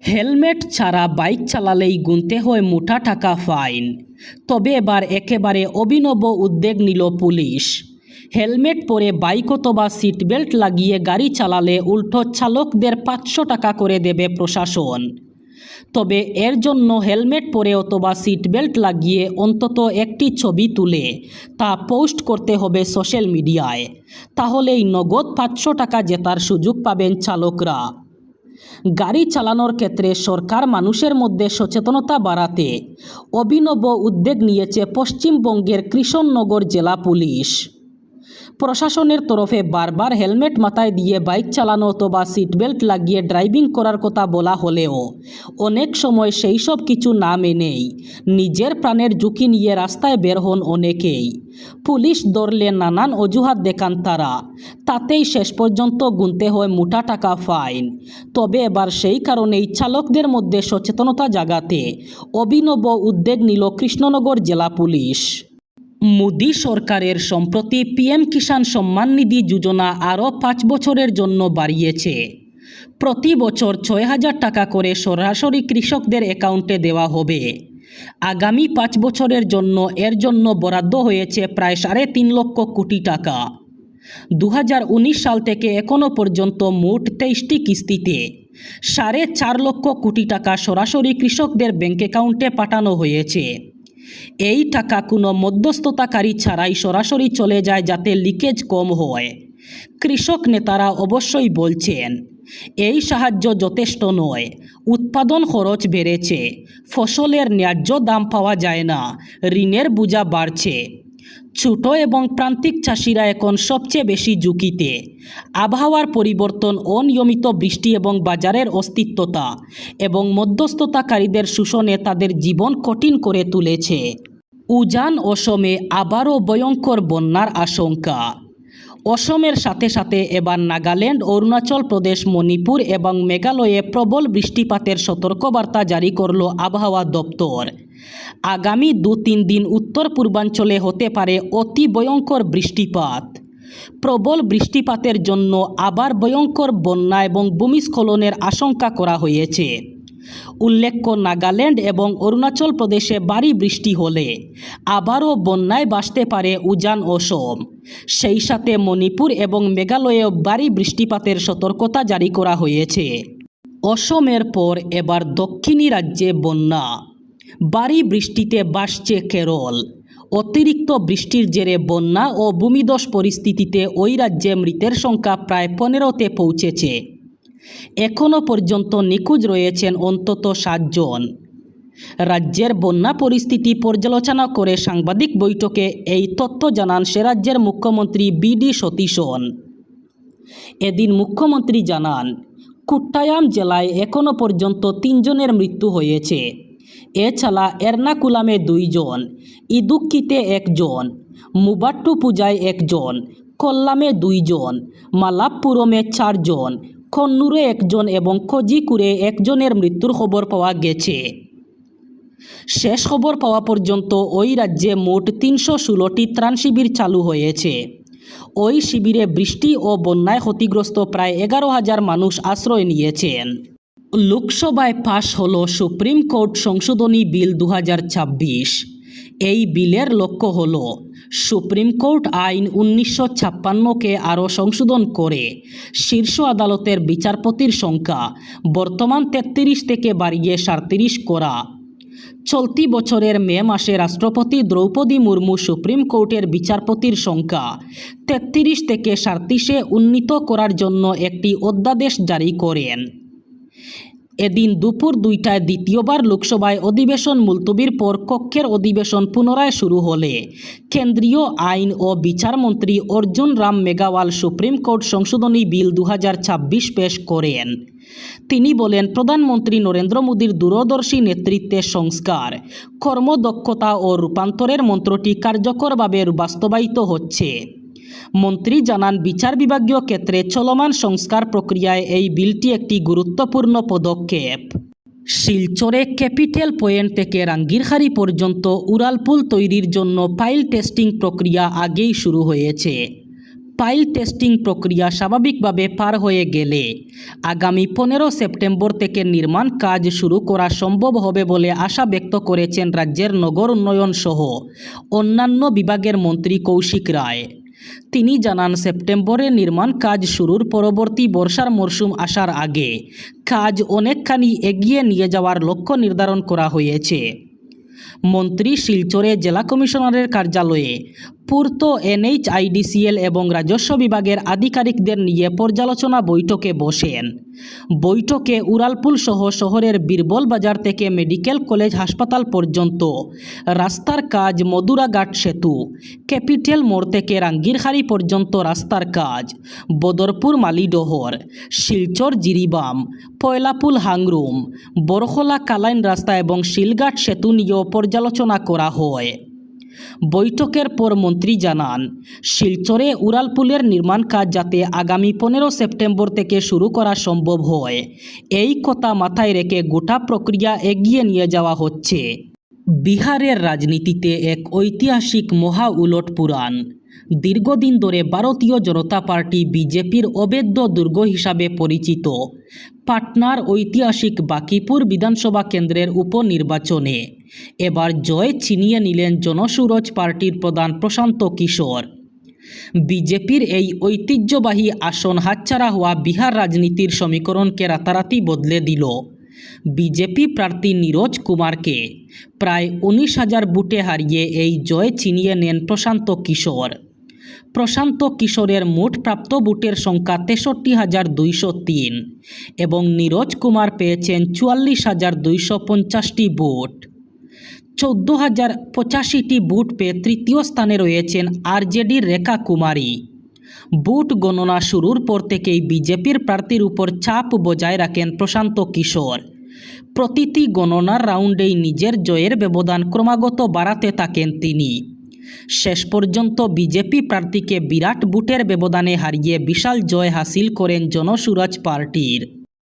Helmet ছাড়া bike চালালেই গুনতে হয় মোটা টাকা ফাইন। তবে এবার একেবারে অভিনব উদ্যোগ নিল পুলিশ। হেলমেট পরে বাইক অথবা সিট বেল্ট লাগিয়ে গাড়ি চালালে উল্টো চালকদের 500 টাকা করে দেবে প্রশাসন। তবে এর জন্য হেলমেট পরে অথবা সিট বেল্ট লাগিয়ে অন্তত একটি ছবি তুলে তা পোস্ট করতে হবে সোশ্যাল মিডিয়ায়। তাহলেই নগদ 500 টাকা জেতার সুযোগ পাবেন চালকরা। গাড়ি চালানোর ক্ষেত্রে সরকার মানুষের মধ্যে সচেতনতা বাড়াতে অভিনব উদ্যোগ নিয়েছে পশ্চিমবঙ্গের কৃষ্ণনগর জেলা পুলিশ। প্রশাসনের তরফে বারবার হেলমেট মাথায় দিয়ে বাইক চালানো অথবা সিট বেল্ট লাগিয়ে ড্রাইভিং করার কথা বলা হলেও অনেক সময় সেই সব কিছু না মেনেই নিজের প্রাণের ঝুঁকি নিয়ে রাস্তায় বের হন অনেকেই। পুলিশ ধরলে নানান অজুহাত দেখান তারা, তাতেই শেষ পর্যন্ত গুনতে হয় মোটা টাকা ফাইন। তবে এবার সেই কারণেই চালকদের মধ্যে সচেতনতা জাগাতে অভিনব উদ্যোগ নিল কৃষ্ণনগর জেলা পুলিশ। মোদি সরকারের সম্প্রতি পিএম কিষাণ সম্মান নিধি যোজনা আরও 5 বছরের জন্য বাড়িয়েছে। প্রতি বছর 6,000 টাকা করে সরাসরি কৃষকদের অ্যাকাউন্টে দেওয়া হবে। আগামী 5 বছরের জন্য এর জন্য বরাদ্দ হয়েছে প্রায় 3.5 লক্ষ কোটি টাকা। 2019 সাল থেকে এখনও পর্যন্ত মোট 23টি কিস্তিতে 4.5 লক্ষ কোটি টাকা সরাসরি কৃষকদের ব্যাংক অ্যাকাউন্টে পাঠানো হয়েছে। এই টাকা কোনো মধ্যস্থতাকারী ছাড়াই সরাসরি চলে যায় যাতে লিকেজ কম হয়। কৃষক নেতারা অবশ্যই বলছেন এই সাহায্য যথেষ্ট নয়, উৎপাদন খরচ বেড়েছে, ফসলের ন্যায্য দাম পাওয়া যায় না, ঋণের বোঝা বাড়ছে। ছোট এবং প্রান্তিক চাষিরা এখন সবচেয়ে বেশি ঝুঁকিতে। আবহাওয়ার পরিবর্তন, অনিয়মিত বৃষ্টি এবং বাজারের অস্থিরতা এবং মধ্যস্থতাকারীদের শোষণে তাদের জীবন কঠিন করে তুলেছে। উজান অসমে আবারও ভয়ঙ্কর বন্যার আশঙ্কা। অসমের সাথে সাথে এবার নাগাল্যান্ড, অরুণাচল প্রদেশ, মণিপুর এবং মেঘালয়ে প্রবল বৃষ্টিপাতের সতর্কবার্তা জারি করল আবহাওয়া দপ্তর। আগামী 2-3 দিন উত্তর পূর্বাঞ্চলে হতে পারে অতি ভয়ঙ্কর বৃষ্টিপাত। প্রবল বৃষ্টিপাতের জন্য আবার ভয়ঙ্কর বন্যা এবং ভূমিস্খলনের আশঙ্কা করা হয়েছে। উল্লেখ্য, নাগাল্যান্ড এবং অরুণাচল প্রদেশে ভারী বৃষ্টি হলে আবারও বন্যায় ভাসতে পারে উজান অসম। সেই সাথে মণিপুর এবং মেঘালয়েও ভারী বৃষ্টিপাতের সতর্কতা জারি করা হয়েছে। অসমের পর এবার দক্ষিণী রাজ্যে বন্যা। ভারী বৃষ্টিতে ভাসছে কেরল। অতিরিক্ত বৃষ্টির জেরে বন্যা ও ভূমিধস পরিস্থিতিতে ওই রাজ্যে মৃতের সংখ্যা প্রায় 15তে পৌঁছেছে। এখনও পর্যন্ত নিখোঁজ রয়েছেন অন্তত 7 জন। রাজ্যের বন্যা পরিস্থিতি পর্যালোচনা করে সাংবাদিক বৈঠকে এই তথ্য জানান সে রাজ্যের মুখ্যমন্ত্রী বিডি সতীশন। এদিন মুখ্যমন্ত্রী জানান, কোট্টায়াম জেলায় এখনও পর্যন্ত 3 জনের মৃত্যু হয়েছে। এছাড়া এর্নাকুলামে 2 জন, ইদুক্কিতে 1 জন, মুবাট্টুপুজায় 1 জন, কোল্লামে 2 জন, মালাপ্পুরমে 4 জন, কন্নুরে 1 জন এবং কোজিকুরে 1 জনের মৃত্যুর খবর পাওয়া গেছে। শেষ খবর পাওয়া পর্যন্ত ওই রাজ্যে মোট 316টি ত্রাণ শিবির চালু হয়েছে। ওই শিবিরে বৃষ্টি ও বন্যায় ক্ষতিগ্রস্ত প্রায় 11,000 মানুষ আশ্রয় নিয়েছেন। লোকসভায় পাশ হলো সুপ্রিম কোর্ট সংশোধনী বিল 2026। এই বিলের লক্ষ্য হল সুপ্রিম কোর্ট আইন 1956কে আরও সংশোধন করে শীর্ষ আদালতের বিচারপতির সংখ্যা বর্তমান 33 থেকে বাড়িয়ে 37 করা। চলতি বছরের মে মাসে রাষ্ট্রপতি দ্রৌপদী মুর্মু সুপ্রিম কোর্টের বিচারপতির সংখ্যা 33 থেকে 37-এ উন্নীত করার জন্য একটি অধ্যাদেশ জারি করেন। এদিন দুপুর 2টায় দ্বিতীয়বার লোকসভায় অধিবেশন মুলতবির পর কক্ষের অধিবেশন পুনরায় শুরু হলে কেন্দ্রীয় আইন ও বিচারমন্ত্রী অর্জুন রাম মেঘওয়াল সুপ্রিম কোর্ট সংশোধনী বিল 2026 পেশ করেন। তিনি বলেন, প্রধানমন্ত্রী নরেন্দ্র মোদীর দূরদর্শী নেতৃত্বে সংস্কার, কর্মদক্ষতা ও রূপান্তরের মন্ত্রটি কার্যকরভাবে বাস্তবায়িত হচ্ছে। মন্ত্রী জানান, বিচার বিভাগীয় ক্ষেত্রে চলমান সংস্কার প্রক্রিয়ায় এই বিলটি একটি গুরুত্বপূর্ণ পদক্ষেপ। শিলচরে ক্যাপিটাল পয়েন্ট থেকে রাঙ্গিরখাড়ি পর্যন্ত উড়ালপুল তৈরির জন্য ফাইল টেস্টিং প্রক্রিয়া আগেই শুরু হয়েছে। পাইল টেস্টিং প্রক্রিয়া স্বাভাবিকভাবে পার হয়ে গেলে আগামী 15 সেপ্টেম্বর থেকে নির্মাণ কাজ শুরু করা সম্ভব হবে বলে আশা ব্যক্ত করেছেন রাজ্যের নগর উন্নয়ন সহ অন্যান্য বিভাগের মন্ত্রী কৌশিক রায়। তিনি জানান, সেপ্টেম্বরে নির্মাণ কাজ শুরুর পরবর্তী বর্ষার মরশুম আসার আগে কাজ অনেকখানি এগিয়ে নিয়ে যাওয়ার লক্ষ্য নির্ধারণ করা হয়েছে। মন্ত্রী শিলচরে জেলা কমিশনারের কার্যালয়ে পূর্ত NHIDCL এবং রাজস্ব বিভাগের আধিকারিকদের নিয়ে পর্যালোচনা বৈঠকে বসেন। বৈঠকে উড়ালপুল সহ শহরের বীরবল বাজার থেকে মেডিকেল কলেজ হাসপাতাল পর্যন্ত রাস্তার কাজ, মধুরাঘাট সেতু, ক্যাপিটাল মোড় থেকে রাঙ্গিরখাড়ি পর্যন্ত রাস্তার কাজ, বদরপুর মালিডহর, শিলচর জিরিবাম, পয়লাপুল হাংরুম, বরখলা কালাইন রাস্তা এবং শিলঘাট সেতু নিয়েও পর্যালোচনা করা হয়। বৈঠকের পর মন্ত্রী জানান, শিলচরে উড়ালপুলের নির্মাণ কাজ যাতে আগামী 15 সেপ্টেম্বর থেকে শুরু করা সম্ভব হয়, এই কথা মাথায় রেখে গোটা প্রক্রিয়া এগিয়ে নিয়ে যাওয়া হচ্ছে। বিহারের রাজনীতিতে এক ঐতিহাসিক মহা উলটপুরাণ। দীর্ঘদিন ধরে ভারতীয় জনতা পার্টি বিজেপির অবেদ্য দুর্গ হিসাবে পরিচিত পাটনার ঐতিহাসিক বাকিপুর বিধানসভা কেন্দ্রের উপনির্বাচনে এবার জয় ছিনিয়ে নিলেন জনসুরজ পার্টির প্রধান প্রশান্ত কিশোর। বিজেপির এই ঐতিহ্যবাহী আসন হাতছাড়া হওয়া বিহার রাজনীতির সমীকরণকে রাতারাতি বদলে দিল। বিজেপি প্রার্থী নীরজ কুমারকে প্রায় 19,000 ভোটে হারিয়ে এই জয় ছিনিয়ে নেন প্রশান্ত কিশোর। প্রশান্ত কিশোরের মোট প্রাপ্ত ভোটের সংখ্যা 63,203 এবং নীরজ কুমার পেয়েছেন 44,250টি ভোট। 14,085টি ভোট পেয়ে তৃতীয় স্থানে রয়েছেন আরজেডির রেখা কুমারী। ভোট গণনা শুরুর পর থেকেই বিজেপির প্রার্থীর উপর চাপ বজায় রাখেন প্রশান্ত কিশোর। প্রতিটি গণনার রাউন্ডেই নিজের জয়ের ব্যবধান ক্রমাগত বাড়াতে থাকেন তিনি। শেষ পর্যন্ত বিজেপি প্রার্থীকে বিরাট ভোটের ব্যবধানে হারিয়ে বিশাল জয় হাসিল করেন জনসুরজ পার্টির